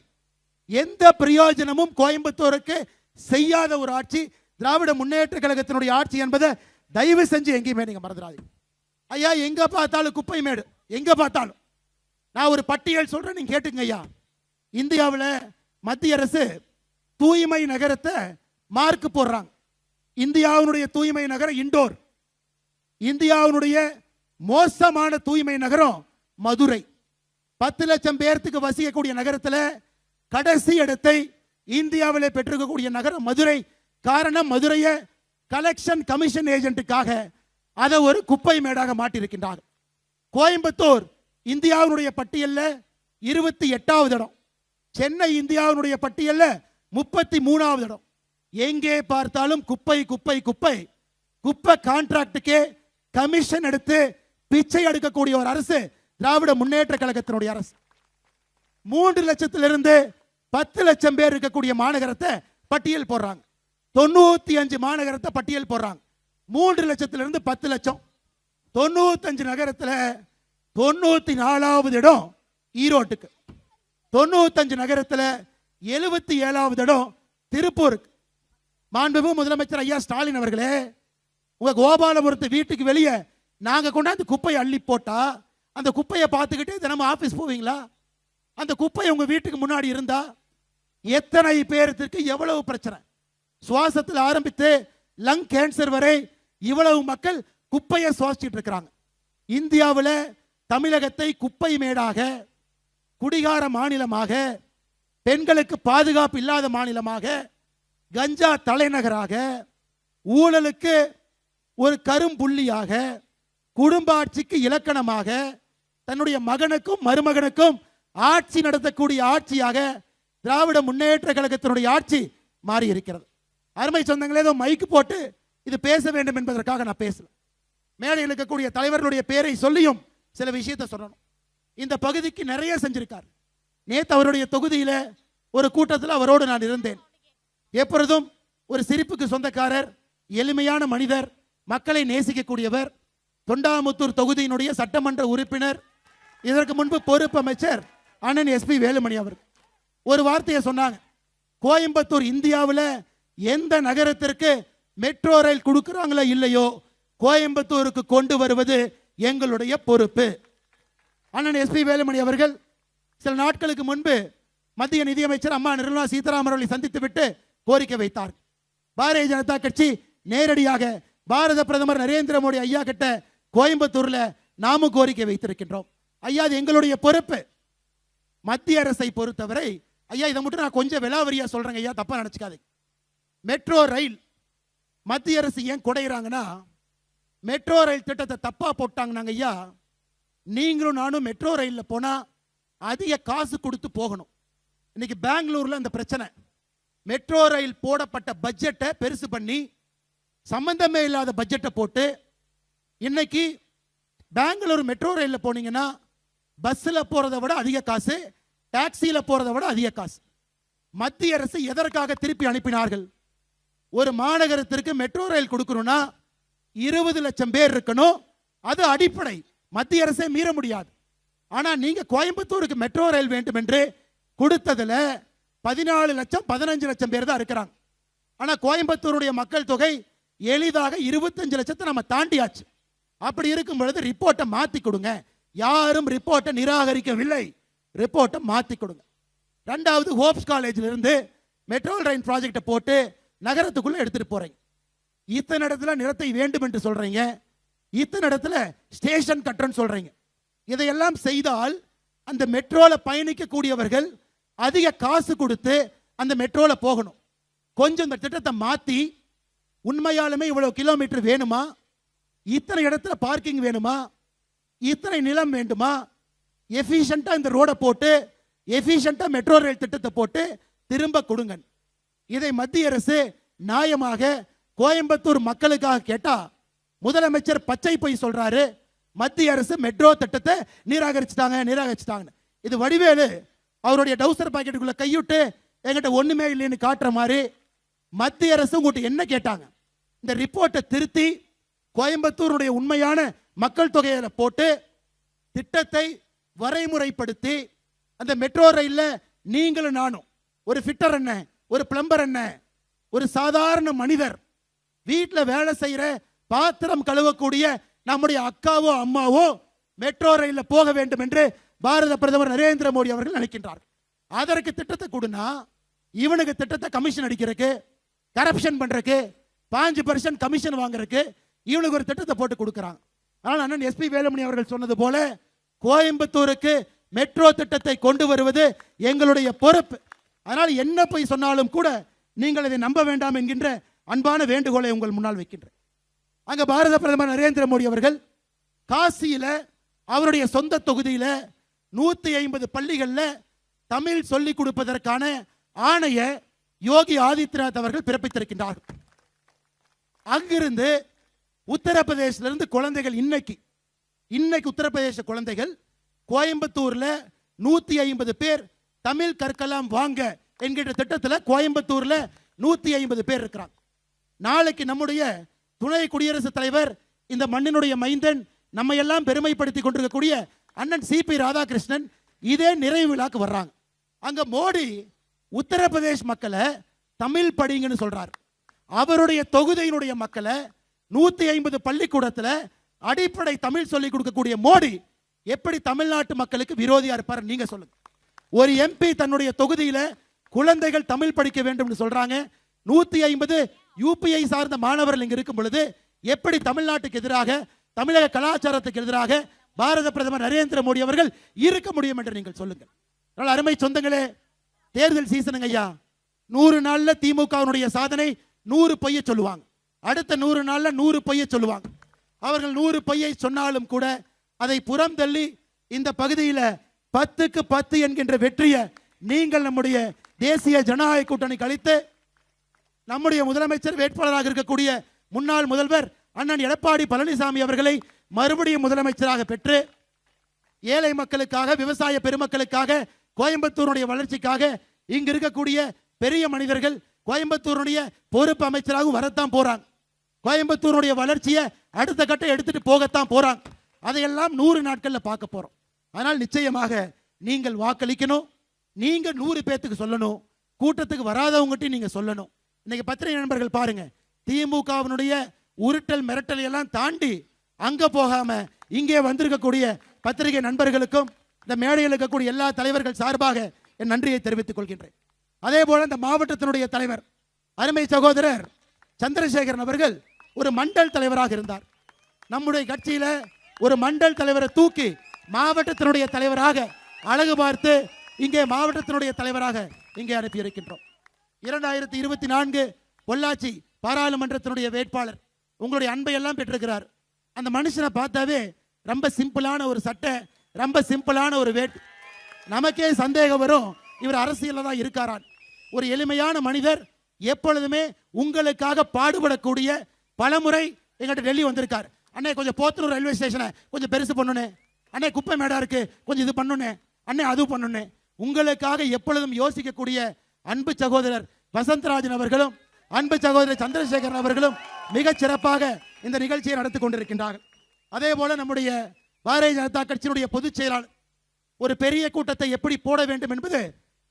எந்த பிரயோஜனமும் கோயம்புத்தூருக்கு செய்யாத ஒரு ஆட்சி திராவிட முன்னேற்ற கழகத்தினுடைய ஆட்சி என்பதை தயவு செஞ்சு எங்கேயுமே நீங்க மறந்துடாதீங்க ஐயா. எங்க பார்த்தாலும் குப்பை மேடு, எங்க பார்த்தாலும். நான் ஒரு பட்டியல் சொல்றேன், நீங்க கேட்டுங்க ஐயா. இந்தியாவில் மத்திய அரசு தூய்மை நகரத்தை மார்க் போடுறாங்க. இந்தியாவுடைய தூய்மை நகரம் இண்டோர். இந்தியாவுடைய மோசமான தூய்மை நகரம் மதுரை. 10 லட்சம் பேர்த்துக்கு வசிக்கக்கூடிய நகரத்தில் கடைசி இடத்தை இந்தியாவில் பெற்றிருக்கக்கூடிய நகரம் மதுரை. காரணம், மதுரையை கலெக்ஷன் கமிஷன் ஏஜென்ட்டுக்காக அதை ஒரு குப்பை மேடாக மாட்டியிருக்கின்றார். கோயம்புத்தூர் இந்தியாவுடைய பட்டியலில் 28வது இடம், சென்னை இந்தியாவுடைய பட்டியலில் 33வது இடம். எங்கே பார்த்தாலும் குப்பை குப்பை குப்பை. குப்பை கான்ட்ராக்டுக்கே கமிஷன் எடுத்து பிச்சை எடுக்கக்கூடிய ஒரு அரசு திராவிட முன்னேற்ற கழகத்தினுடைய அரசு. 3 லட்சத்திலிருந்து 10 லட்சம் பேர் இருக்கக்கூடிய மாநகரத்தை பட்டியல் போடுறாங்க. 95 மாநகரத்தை பட்டியல் போடுறாங்க. 3 லட்சத்திலிருந்து 10 லட்சம். 95 நகரத்தில் 94வது இடம் ஈரோட்டுக்கு. 95 நகரத்தில் 77வது இடம் திருப்பூருக்கு. மாண்புமிகு முதலமைச்சர் ஐயா ஸ்டாலின் அவர்களே, உங்க கோபாலபுரத்து வீட்டுக்கு வெளியே நாங்க கொண்டாந்து குப்பையை அள்ளி போட்டா அந்த குப்பையை பார்த்துக்கிட்டே தினமும் ஆபீஸ் போவீங்களா? அந்த குப்பை உங்க வீட்டுக்கு முன்னாடி இருந்தா எத்தனை பேருக்கு எவ்வளவு பிரச்சனை, சுவாசத்தில் ஆரம்பித்து லங் கேன்சர் வரை இவ்வளவு மக்கள் குப்பையை சுவாசிச்சுட்டு இருக்கிறாங்க. இந்தியாவில் தமிழகத்தை குப்பை மேடாக, குடிகார மாநிலமாக, பெண்களுக்கு பாதுகாப்பு இல்லாத மாநிலமாக, கஞ்சா தலைநகராக, ஊழலுக்கு ஒரு கரும்புள்ளியாக, குடும்ப ஆட்சிக்கு இலக்கணமாக, தன்னுடைய மகனுக்கும் மருமகனுக்கும் ஆட்சி நடத்தக்கூடிய ஆட்சியாக திராவிட முன்னேற்ற கழகத்தினுடைய ஆட்சி மாறி இருக்கிறது. அருமை சொந்தங்களே, ஏதோ மைக்கு போட்டு இது பேச வேண்டும் என்பதற்காக நான் பேசல. மேடையில் இருக்கக்கூடிய தலைவர்களுடைய பேரை சொல்லியும் சில விஷயத்தை சொல்லணும். இந்த பகுதிக்கு நிறைய செஞ்சிருக்கார். நேற்று அவருடைய தொகுதியில் ஒரு கூட்டத்தில் அவரோடு நான் இருந்தேன். எப்பொழுதும் ஒரு சிரிப்புக்கு சொந்தக்காரர், எளிமையான மனிதர், மக்களை நேசிக்கக்கூடியவர், தொண்டாமுத்தூர் தொகுதியினுடைய சட்டமன்ற உறுப்பினர், இதற்கு முன்பு பொறுப்பு அமைச்சர் அண்ணன் எஸ்பி வேலுமணி அவர் ஒரு வார்த்தையை சொன்னாங்க. கோயம்புத்தூர் இந்தியாவில் எந்த நகரத்திற்கு மெட்ரோ ரயில் கொடுக்குறாங்களோ இல்லையோ, கோயம்புத்தூருக்கு கொண்டு வருவது எங்களுடைய பொறுப்பு. அண்ணன் எஸ்பி வேலுமணி அவர்கள் சில நாட்களுக்கு முன்பு மத்திய நிதியமைச்சர் அம்மா நிர்மலா சீதாராமன் அவர்களை சந்தித்து விட்டு கோரிக்கை வைத்தார். பாரதிய ஜனதா கட்சி நேரடியாக பாரத பிரதமர் நரேந்திர மோடி ஐயா கிட்ட கோயம்புத்தூர்ல நாமும் கோரிக்கை வைத்திருக்கின்றோம். ஐயா, அது எங்களுடைய பொறுப்பு. மத்திய அரசை பொறுத்தவரை ஐயா, இதை மட்டும் நான் கொஞ்சம் விலாவரியா சொல்றேங்க ஐயா, தப்பா நினைச்சுக்காதீங்க. மெட்ரோ ரயில் மத்திய அரசு ஏன் குடையிறாங்கன்னா, மெட்ரோ ரயில் திட்டத்தை தப்பா போட்டாங்க ஐயா. நீங்களும் நானும் மெட்ரோ ரயிலில் போனா அதிக காசு கொடுத்து போகணும். இன்னைக்கு பெங்களூர்ல அந்த பிரச்சனை. மெட்ரோ ரயில் போடப்பட்ட பட்ஜெட்டை பெருசு பண்ணி சம்பந்தமே இல்லாத பட்ஜெட்டை போட்டு, இன்னைக்கு பெங்களூர் மெட்ரோ ரயிலில் போனீங்கன்னா பஸ்ஸில் போறதை விட அதிக காசு, டாக்ஸியில் போறதை விட அதிக காசு. மத்திய அரசு எதற்காக திருப்பி அனுப்பினார்கள்? ஒரு மாநகரத்திற்கு மெட்ரோ ரயில் கொடுக்கணும்னா 20 லட்சம் பேர் இருக்கணும். அது அடிப்படை, மத்திய அரசே மீற முடியாது. ஆனா நீங்க கோயம்புத்தூருக்கு மெட்ரோ ரயில் வேண்டும் என்று கொடுத்ததுல 14 லட்சம் 15 லட்சம் பேர் தான் இருக்கிறாங்க. ஆனா கோயம்புத்தூருடைய மக்கள் தொகை எளிதாக 25 லட்சத்தை நம்ம தாண்டியாச்சு. அப்படி இருக்கும் பொழுது ரிப்போர்ட்டை மாத்தி கொடுங்க. யாரும் ரிப்போர்ட்டை நிராகரிக்கவில்லை, ரிப்போர்ட்டை மாத்தி கொடுங்க. ரெண்டாவது, ஹோப்ஸ் காலேஜில் இருந்து மெட்ரோ ரயில் ப்ராஜெக்டை போட்டு நகரத்துக்குள்ள எடுத்துட்டு போறீங்க. இத்தனை இடத்துல நிலத்தை வேண்டும் என்று சொல்றீங்க, இத்தனை இடத்துல ஸ்டேஷன் கட்டணும்னு சொல்றீங்க. இதையெல்லாம் செய்தால் அந்த மெட்ரோல பயணிக்கக்கூடியவர்கள் அதிக காசு கொடுத்து அந்த மெட்ரோல போகணும். கொஞ்சம் இந்த திட்டத்தை மாத்தி, உண்மையாலுமே இவ்வளவு கிலோமீட்டர் வேணுமா, இத்தனை இடத்துல பார்க்கிங் வேணுமா, இத்தனை நிலம் வேண்டுமா, எஃபிஷியண்டா இந்த ரோட போட்டு எஃபிஷியண்டா மெட்ரோ ரயில் திட்டத்தை போட்டு திரும்ப கொடுங்க. இதை மத்திய அரசு நியாயமாக கோயம்புத்தூர் மக்களுக்காக கேட்டா, முதலமைச்சர் பச்சை பொய் சொல்றாரு, மத்திய அரசு மெட்ரோ திட்டத்தை நிராகரிச்சுட்டாங்க. இது வடிவேலு அவருடைய டவுசர் பாக்கெட்டுக்குள்ள கையிட்டு என்கிட்ட ஒண்ணுமே இல்லைன்னு காட்டுற மாதிரி, மத்திய அரசு உங்கள்கிட்ட என்ன கேட்டாங்க? இந்த ரிப்போர்ட்டை திருத்தி கோயம்புத்தூருடைய உண்மையான மக்கள் தொகையை போட்டு திட்டத்தை வரைமுறைப்படுத்தி அந்த மெட்ரோ ரயில்ல நீங்களும் நானும், ஒரு ஃபிட்டர் என்ன, ஒரு பிளம்பர் என்ன, ஒரு சாதாரண மனிதர், வீட்டில் வேலை செய்யற பாத்திரம் கழுவக்கூடிய நம்முடைய அக்காவோ அம்மாவோ மெட்ரோ ரயிலில் போக வேண்டும் என்று பாரத பிரதமர் நரேந்திர மோடி அவர்கள் நினைக்கின்றார். அதற்கு திட்டத்தை கொடுனா இவனுக்கு திட்டத்தை கமிஷன் அடிக்கிறதுக்கு, கரப்ஷன் பண்றதுக்கு, 5% கமிஷன் வாங்குறதுக்கு இவனுக்கு ஒரு திட்டத்தை போட்டு கொடுக்கிறாங்க. ஆனால் அண்ணன் எஸ்பி வேலுமணி அவர்கள் சொன்னது போல கோயம்புத்தூருக்கு மெட்ரோ திட்டத்தை கொண்டு வருவது எங்களுடைய பொறுப்பு. அதனால் என்ன போய் சொன்னாலும் கூட நீங்கள் இதை நம்ப வேண்டாம் என்கின்ற அன்பான வேண்டுகோளை உங்கள் முன்னால் வைக்கின்றேன். அங்க பாரத பிரதமர் நரேந்திர மோடி அவர்கள் காசியில அவருடைய சொந்த தொகுதியில 150 பள்ளிகளில் தமிழ் சொல்லிக் கொடுப்பதற்கான ஆணைய யோகி ஆதித்யநாத் அவர்கள் பிறப்பித்திருக்கின்றார்கள். அங்கிருந்து உத்தரப்பிரதேசத்திலிருந்து குழந்தைகள் இன்னைக்கு உத்தரப்பிரதேச குழந்தைகள் கோயம்புத்தூர்ல 150 பேர் தமிழ் கற்கலாம் வாங்க என்கிற திட்டத்தில் கோயம்புத்தூர்ல 150 பேர் இருக்கிறாங்க. நாளைக்கு நம்முடைய துணை குடியரசுத் தலைவர், இந்த மண்ணினுடைய மைந்தன், நம்ம எல்லாம் பெருமைப்படுத்தி கொண்டிருக்கக்கூடிய அண்ணன் சிபி ராதாகிருஷ்ணன் இதே நிறைவு விழாக்கு வர்றாங்க. அங்க மோடி உத்தரப்பிரதேஷ் மக்களை தமிழ் படிங்கன்னு சொல்றார். அவருடைய தொகுதியினுடைய மக்களை 150 பள்ளிக்கூடத்தில் அடிப்படை தமிழ் சொல்லிக் கொடுக்கக்கூடிய மோடி எப்படி தமிழ்நாட்டு மக்களுக்கு விரோதியா இருப்பார்? நீங்க சொல்லுங்க. ஒரு எம்பி தன்னுடைய தொகுதியில குழந்தைகள் தமிழ் படிக்க வேண்டும் என்று சொல்றாங்க. 150 யூபிஐ சார்ந்த மாணவர்கள் இங்க இருக்கும் பொழுது எப்படி தமிழ்நாட்டுக்கு எதிராக, தமிழக கலாச்சாரத்துக்கு எதிராக பாரத பிரதமர் நரேந்திர மோடி அவர்கள் இருக்க முடியும் என்று நீங்கள் சொல்லுங்கள். அதனால் அருமை சொந்தங்களே, தேர்தல் சீசனுங்க ஐயா. 100 நாள்ல திமுகவினுடைய சாதனை 100 பொய்யை சொல்லுவாங்க. அடுத்த 100 நாள்ல 100 பொய்யை சொல்லுவாங்க. அவர்கள் 100 பொய்யை சொன்னாலும் கூட அதை புறம் தள்ளி இந்த பகுதியில் 10க்கு 10 என்கின்ற வெற்றியை நீங்கள் நம்முடைய தேசிய ஜனநாயக கூட்டணி அளித்து நம்முடைய முதலமைச்சர் வேட்பாளராக இருக்கக்கூடிய முன்னாள் முதல்வர் அண்ணன் எடப்பாடி பழனிசாமி அவர்களை மறுபடியும் முதலமைச்சராக பெற்று ஏழை மக்களுக்காக, விவசாய பெருமக்களுக்காக, கோயம்புத்தூருடைய வளர்ச்சிக்காக இங்கு இருக்கக்கூடிய பெரிய மனிதர்கள் கோயம்புத்தூருடைய பொறுப்பு அமைச்சராகவும் வரத்தான் போறாங்க. கோயம்புத்தூருடைய வளர்ச்சியை அடுத்த கட்டம் எடுத்துட்டு போகத்தான் போறாங்க. அதையெல்லாம் 100 நாட்கள்ல பார்க்க போறோம். ஆனால் நிச்சயமாக நீங்கள் வாக்களிக்கணும். நீங்க 100 பேத்துக்கு சொல்லணும். கூட்டத்துக்கு வராதவங்ககிட்ட நீங்க சொல்லணும். இன்னைக்கு பத்திரிகை நண்பர்கள் பாருங்க, திமுகவினுடைய உருட்டல் மிரட்டல் எல்லாம் தாண்டி அங்க போகாம இங்கே வந்திருக்கக்கூடிய பத்திரிகை நண்பர்களுக்கும் இந்த மேடையில் இருக்கக்கூடிய எல்லா தலைவர்கள் சார்பாக என் நன்றியை தெரிவித்துக் கொள்கின்றேன். அதே போல இந்த மாவட்டத்தினுடைய தலைவர் அருமை சகோதரர் சந்திரசேகரன் அவர்கள் ஒரு மண்டல் தலைவராக இருந்தார். நம்முடைய கட்சியில ஒரு மண்டல் தலைவரை தூக்கி மாவட்டத்தினுடைய தலைவராக அழகு பார்த்து இங்கே மாவட்டத்தினுடைய தலைவராக இங்கே அனுப்பி இருக்கின்றோம். 2024 பொள்ளாச்சி பாராளுமன்றத்தினுடைய வேட்பாளர் உங்களுடைய அன்பை எல்லாம் பெற்றிருக்கிறார். அந்த மனுஷனை பார்த்தாவே ரொம்ப சிம்பிளான ஒரு சட்டை, ரொம்ப சிம்பிளான ஒரு நமக்கே சந்தேகம் வரும், இவர் அரசியலில் தான் இருக்காரான். ஒரு எளிமையான மனிதர், எப்பொழுதுமே உங்களுக்காக பாடுபடக்கூடிய பலமுறை எங்கிட்ட டெல்லி வந்திருக்கார். அண்ணே கொஞ்சம் போத்தனூர் ரயில்வே ஸ்டேஷனை கொஞ்சம் பெருசு பண்ணுனே, அண்ணே குப்பை மேடா இருக்கு கொஞ்சம் இது பண்ணுனே, அண்ணே அது பண்ணுனே. உங்களுக்காக எப்பொழுதும் யோசிக்கக்கூடிய அன்பு சகோதரர் வசந்தராஜன் அவர்களும் அன்பு சகோதரர் சந்திரசேகரன் அவர்களும் மிக சிறப்பாக இந்த நிகழ்ச்சியை நடத்தி கொண்டிருக்கின்றார்கள். அதே போல நம்முடைய பாரதிய ஜனதா கட்சியினுடைய பொதுச் செயலாளர் ஒரு பெரிய கூட்டத்தை எப்படி போட வேண்டும் என்பது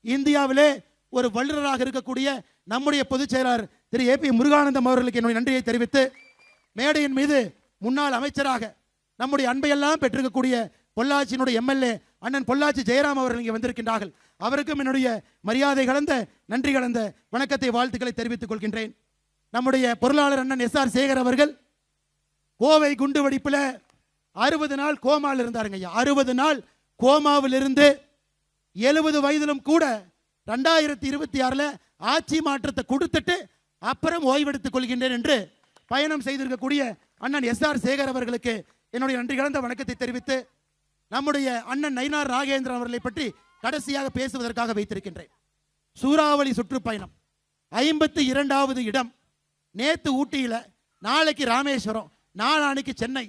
இந்தியாவிலே ஒரு வல்லுநராக இருக்கக்கூடிய நம்முடைய பொதுச் செயலாளர் திரு ஏபி முருகானந்தம் அவர்களுக்கு என்னுடைய நன்றியை தெரிவித்து, மேடையின் மீது முன்னாள் அமைச்சராக நம்முடைய அன்பையெல்லாம் பெற்றிருக்கக்கூடிய பொள்ளாச்சியினுடைய எம்எல்ஏ அண்ணன் பொள்ளாச்சி ஜெயராம் அவர்கள் இங்கே வந்திருக்கின்றார்கள். அவருக்கும் என்னுடைய மரியாதை கலந்த நன்றி கலந்த வணக்கத்தை, வாழ்த்துக்களை தெரிவித்துக் கொள்கின்றேன். நம்முடைய பொருளாளர் அண்ணன் SR சேகர் அவர்கள் கோவை குண்டு வெடிப்பில் 60 நாள் கோமாவில் இருந்தாருங்க. 60 நாள் கோமாவில் இருந்து 70 வயதிலும் கூட 2026 ஆட்சி மாற்றத்தை கொடுத்துட்டு அப்புறம் ஓய்வெடுத்துக் கொள்கின்றேன் என்று பயணம் செய்திருக்கக்கூடிய அண்ணன் SR சேகர் அவர்களுக்கு என்னுடைய நன்றி கலந்த வணக்கத்தை தெரிவித்து, நம்முடைய அண்ணன் நயினார் ராகேந்திரன் அவர்களை பற்றி கடைசியாக பேசுவதற்காக வைத்திருக்கின்றேன். சூறாவளி சுற்றுப்பயணம் 52வது இடம். நேத்து ஊட்டியில, நாளைக்கு ராமேஸ்வரம், நாளானைக்கு சென்னை.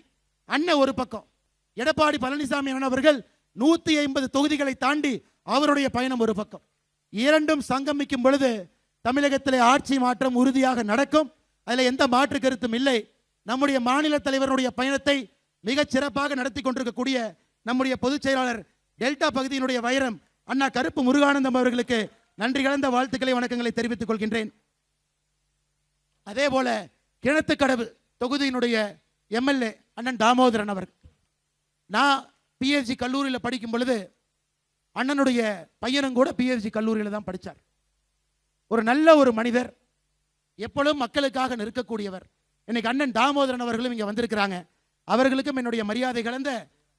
அண்ணன் ஒரு பக்கம், எடப்பாடி பழனிசாமி அவர்கள் 150 தொகுதிகளை தாண்டி அவருடைய பயணம் ஒரு பக்கம். இரண்டும் சங்கமிக்கும் பொழுது தமிழகத்திலே ஆட்சி மாற்றம் உறுதியாக நடக்கும். அதில் எந்த மாற்று கருத்தும் இல்லை. நம்முடைய மாநில தலைவருடைய பயணத்தை மிகச் சிறப்பாக நடத்தி கொண்டிருக்கக்கூடிய நம்முடைய பொதுச் செயலாளர் டெல்டா பகுதியினுடைய வைரம் அண்ணா கருப்பு முருகானந்தம் அவர்களுக்கு நன்றி கலந்த வாழ்த்துக்களை, வணக்கங்களை தெரிவித்துக் கொள்கின்றேன். அதே போல கிணத்துக்கடவு தொகுதியினுடைய எம்எல்ஏ அண்ணன் தாமோதரன் அவர்கள், நான் பிஎஸ்ஜி கல்லூரியில் படிக்கும் பொழுது அண்ணனுடைய பையனும் கூட பிஎஸ்ஜி கல்லூரியில் தான் படித்தார். ஒரு நல்ல ஒரு மனிதர், எப்பொழுதும் மக்களுக்காக நிற்கக்கூடியவர். இன்னைக்கு அண்ணன் தாமோதரன் அவர்களும் இங்கே வந்திருக்கிறாங்க. அவர்களுக்கும் என்னுடைய மரியாதை கலந்த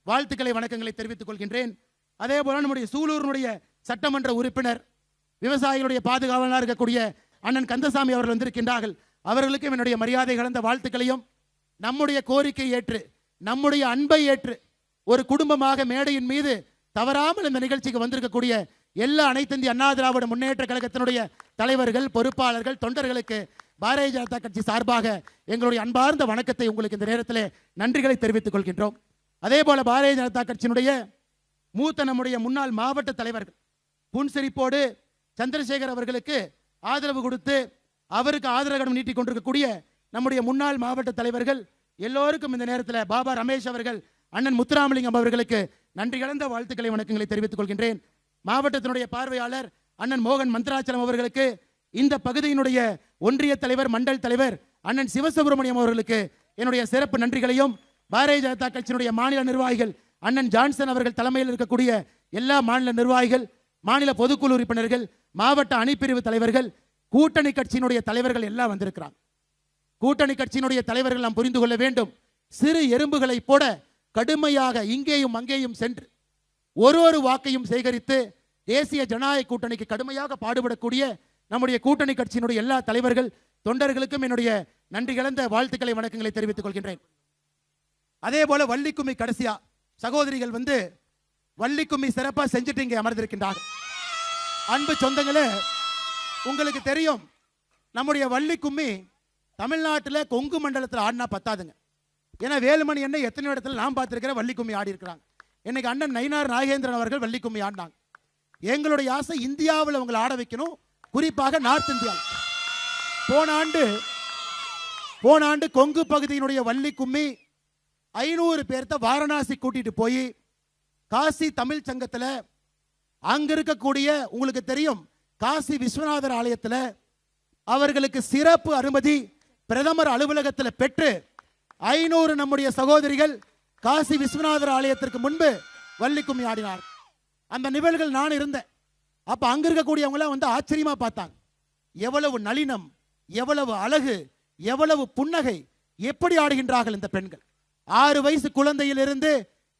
வாழ்த்துக்களை, வணக்கங்களை தெரிவித்துக் கொள்கின்றேன். அதே போல நம்முடைய சூலூரினுடைய சட்டமன்ற உறுப்பினர், விவசாயிகளுடைய பாதுகாவலராக இருக்கக்கூடிய அண்ணன் கந்தசாமி அவர்கள் வந்திருக்கின்றார்கள். அவர்களுக்கும் என்னுடைய மரியாதை கலந்த வாழ்த்துக்களையும், நம்முடைய கோரிக்கை ஏற்று, நம்முடைய அன்பை ஏற்று ஒரு குடும்பமாக மேடையின் மீது தவறாமல் இந்த நிகழ்ச்சிக்கு வந்திருக்கக்கூடிய எல்லா அனைத்து இந்திய அண்ணா திராவிட முன்னேற்ற கழகத்தினுடைய தலைவர்கள், பொறுப்பாளர்கள், தொண்டர்களுக்கு பாரதிய ஜனதா கட்சி சார்பாக எங்களுடைய அன்பார்ந்த வணக்கத்தை உங்களுக்கு இந்த நேரத்தில் நன்றிகளை தெரிவித்துக் கொள்கின்றோம். அதே போல பாரதிய ஜனதா கட்சியினுடைய மூத்த நம்முடைய முன்னாள் மாவட்ட தலைவர்கள் புன்சிரிப்போடு சந்திரசேகர் அவர்களுக்கு ஆதரவு கொடுத்து அவருக்கு ஆதரவு நீட்டிக் கொண்டிருக்கக்கூடிய நம்முடைய முன்னாள் மாவட்ட தலைவர்கள் எல்லோருக்கும் இந்த நேரத்தில் பாபா ரமேஷ் அவர்கள், அண்ணன் முத்துராமலிங்கம் அவர்களுக்கு நன்றி கலந்த வாழ்த்துக்களை, வணக்கங்களை தெரிவித்துக் கொள்கின்றேன். மாவட்டத்தினுடைய பார்வையாளர் அண்ணன் மோகன் மந்திராச்சலம் அவர்களுக்கு, இந்த பகுதியினுடைய ஒன்றிய தலைவர், மண்டல் தலைவர் அண்ணன் சிவசுப்பிரமணியம் அவர்களுக்கு என்னுடைய சிறப்பு நன்றிகளையும், பாரதிய ஜனதா கட்சியினுடைய மாநில நிர்வாகிகள் அண்ணன் ஜான்சன் அவர்கள் தலைமையில் இருக்கக்கூடிய எல்லா மாநில நிர்வாகிகள், மாநில பொதுக்குழு உறுப்பினர்கள், மாவட்ட அணிப்பிரிவு தலைவர்கள், கூட்டணி கட்சியினுடைய தலைவர்கள் எல்லாம் வந்திருக்கிறாங்க. கூட்டணி கட்சியினுடைய தலைவர்கள் நாம் புரிந்து கொள்ள வேண்டும். சிறு எறும்புகளை போட கடுமையாக இங்கேயும் அங்கேயும் சென்று ஒரு வாக்கையும் சேகரித்து தேசிய ஜனநாயக கூட்டணிக்கு கடுமையாக பாடுபடக்கூடிய நம்முடைய கூட்டணி கட்சியினுடைய எல்லா தலைவர்கள், தொண்டர்களுக்கும் என்னுடைய நன்றி கலந்த வாழ்த்துக்களை, வணக்கங்களை தெரிவித்துக் கொள்கின்றேன். அதே போல வள்ளிக்கும்மி கடைசியா சகோதரிகள் வள்ளிக்கும்மி சிறப்பா செஞ்சுட்டு இங்கே அமர்ந்திருக்கின்றார்கள். அன்பு சொந்தங்களே, உங்களுக்கு தெரியும் நம்முடைய வள்ளிக்கும்மி தமிழ்நாட்டில் கொங்கு மண்டலத்தில் ஆடினா பத்தாதுங்க. ஏன்னா வேலுமணி என்ன எத்தனை இடத்துல நான் பார்த்திருக்கிற வள்ளிக்கும்மி ஆடி இருக்கிறாங்க. இன்னைக்கு அண்ணன் நயினார் நாகேந்திரன் அவர்கள் வள்ளிக்கும்மி ஆடினாங்க. எங்களுடைய ஆசை இந்தியாவில் உங்களை ஆட வைக்கணும், குறிப்பாக நார்த் இந்தியாவில். போன ஆண்டு கொங்கு பகுதியினுடைய வள்ளிக்கும்மி 500 பேர்த்த வாரணாசி கூட்டிட்டு போய் காசி தமிழ் சங்கத்தில் அங்க இருக்கக்கூடிய உங்களுக்கு தெரியும் காசி விஸ்வநாதர் ஆலயத்தில் அவர்களுக்கு சிறப்பு அனுமதி பிரதமர் அலுவலகத்தில் பெற்று 500 நம்முடைய சகோதரிகள் காசி விஸ்வநாதர் ஆலயத்திற்கு முன்பு வள்ளிக்கும்மி ஆடினார். அந்த நிகழ்வுகள் நான் இருந்தேன். அப்ப அங்க இருக்கக்கூடியவங்க ஆச்சரியமா பார்த்தாங்க. எவ்வளவு நளினம், எவ்வளவு அழகு, எவ்வளவு புன்னகை, எப்படி ஆடுகின்றார்கள் இந்த பெண்கள். 6 வயசு குழந்தையிலிருந்து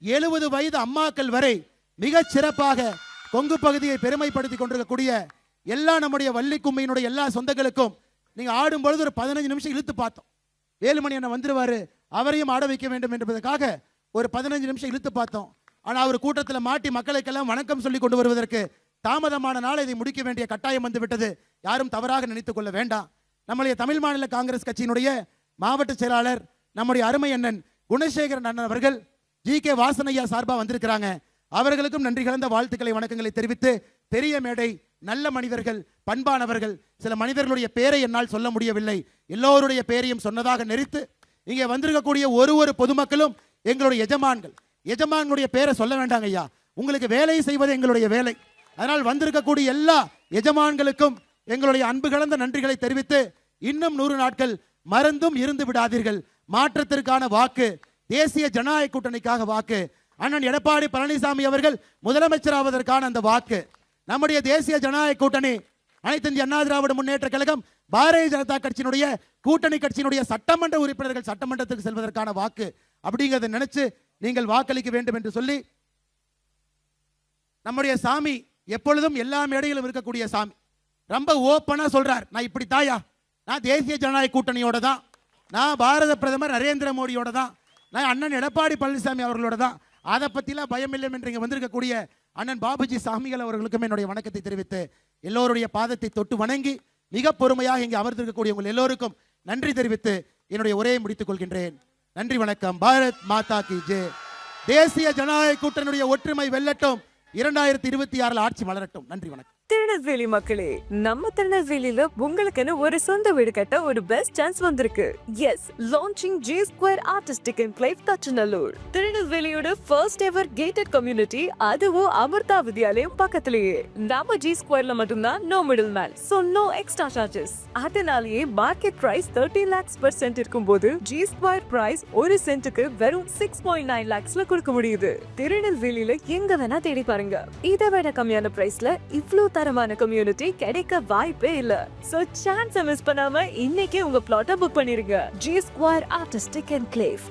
70 வயது அம்மாக்கள் வரை மிகச் சிறப்பாக கொங்கு பகுதியை பெருமைப்படுத்தி கொண்டிருக்கக்கூடிய எல்லா நம்முடைய வள்ளிக்கும்மியினுடைய எல்லா சொந்தங்களுக்கும் நீங்க ஆடும் பொழுது ஒரு 15 நிமிஷம் இழுத்து பார்த்தோம். வேலுமணி அண்ணன் வந்துருவாரு, அவரையும் ஆட வைக்க வேண்டும் என்பதற்காக ஒரு 15 நிமிஷம் இழுத்து பார்த்தோம். ஆனா அவர் கூட்டத்தில் மாட்டி மக்களுக்கெல்லாம் வணக்கம் சொல்லி கொண்டு வருவதற்கு தாமதமான நாள் இதை முடிக்க வேண்டிய கட்டாயம் வந்துவிட்டது. யாரும் தவறாக நினைத்துக் கொள்ள வேண்டாம். நம்முடைய தமிழ் மாநில காங்கிரஸ் கட்சியினுடைய மாவட்ட செயலாளர் நம்முடைய அருமை அண்ணன் குணசேகரன் அண்ணன் அவர்கள் ஜி.கே. வாசனையா சார்பா வந்திருக்கிறாங்க. அவர்களுக்கும் நன்றி கலந்த வாழ்த்துக்களை, வணக்கங்களை தெரிவித்து, பெரிய மேடை, நல்ல மனிதர்கள், பண்பானவர்கள், சில மனிதர்களுடைய பேரை என்னால் சொல்ல முடியவில்லை, எல்லோருடைய பேரையும் சொன்னதாக நெறித்து இங்கே வந்திருக்கக்கூடிய ஒரு பொதுமக்களும் எங்களுடைய எஜமான்களுடைய பேரை சொல்ல வேண்டாங்க ஐயா, உங்களுக்கு வேலை செய்வது எங்களுடைய வேலை. அதனால் வந்திருக்கக்கூடிய எல்லா எஜமான்களுக்கும் எங்களுடைய அன்பு கலந்த நன்றிகளை தெரிவித்து, இன்னும் 100 நாட்கள் மறந்தும் இருந்து விடாதீர்கள். மாற்றத்திற்கான வாக்கு, தேசிய ஜனநாயக கூட்டணிக்காக வாக்கு, அண்ணன் எடப்பாடி பழனிசாமி அவர்கள் முதலமைச்சராவதற்கான அந்த வாக்கு, நம்முடைய தேசிய ஜனநாயக கூட்டணி, அனைத்து இந்திய அண்ணா திராவிட முன்னேற்ற கழகம், பாரதிய ஜனதா கட்சியினுடைய கூட்டணி கட்சியினுடைய சட்டமன்ற உறுப்பினர்கள் சட்டமன்றத்துக்கு செல்வதற்கான வாக்கு அப்படிங்கிறத நினைச்சு நீங்கள் வாக்களிக்க வேண்டும் என்று சொல்லி, நம்முடைய சாமி எப்பொழுதும் எல்லா மேடையிலும் இருக்கக்கூடிய சாமி ரொம்ப ஓப்பனா சொல்றார், நான் இப்படி தாயா, நான் தேசிய ஜனநாயக கூட்டணியோட தான், நான் பாரத பிரதமர் நரேந்திர மோடியோட தான், நான் அண்ணன் எடப்பாடி பழனிசாமி அவர்களோட தான், அதை பற்றிலாம் பயம் இல்லை என்று இங்கே வந்திருக்கக்கூடிய அண்ணன் பாபுஜி சாமிகள் அவர்களுக்கும் என்னுடைய வணக்கத்தை தெரிவித்து, எல்லோருடைய பாதத்தை தொட்டு வணங்கி மிக பொறுமையாக இங்கே அமர்ந்திருக்கக்கூடிய உங்கள் எல்லோருக்கும் நன்றி தெரிவித்து என்னுடைய உரையை முடித்துக் கொள்கின்றேன். நன்றி, வணக்கம். பாரத் மாதா கி ஜெய். தேசிய ஜனநாயக கூட்டணியுடைய ஒற்றுமை வெல்லட்டும். 2026 ஆட்சி மலரட்டும். நன்றி, வணக்கம். திருநெல்வேலி மக்களே, நம்ம திருநெல்வேலியில உங்களுக்குன்னு ஒரு சொந்த வீடு கட்ட ஒரு பெஸ்ட் சான்ஸ் வந்திருக்கு. Yes, launching G Square Artistic Enclave Thachanallur. திருநெல்வேலியோட ஃபர்ஸ்ட் எவர் கேட்டட் கம்யூனிட்டி, அதுவும் அமிர்தா வித்யாலயம் பக்கத்திலேயே. நம்ம G Squareல மட்டும்தான் no middle man, so no extra charges. அதனாலேயே market price 30 lakhs per cent இருக்கும்போது G Square பிரைஸ் ஒரு சென்ட்டுக்கு வெறும் 6.9 lakhsல கொடுக்க முடியுது. திருநெல்வேலியில எங்க வேணா தேடி பாருங்க, இதை விட கம்மியான பிரைஸ்ல இவ்ளோ தரமான கம்யூனிட்டி கிடைக்க வாய்ப்பே இல்ல. சோ சான்ஸ் மிஸ் பண்ணாம இன்னைக்கே உங்க பிளாட்டை புக் பண்ணிருங்க. G Square Artistic Enclave.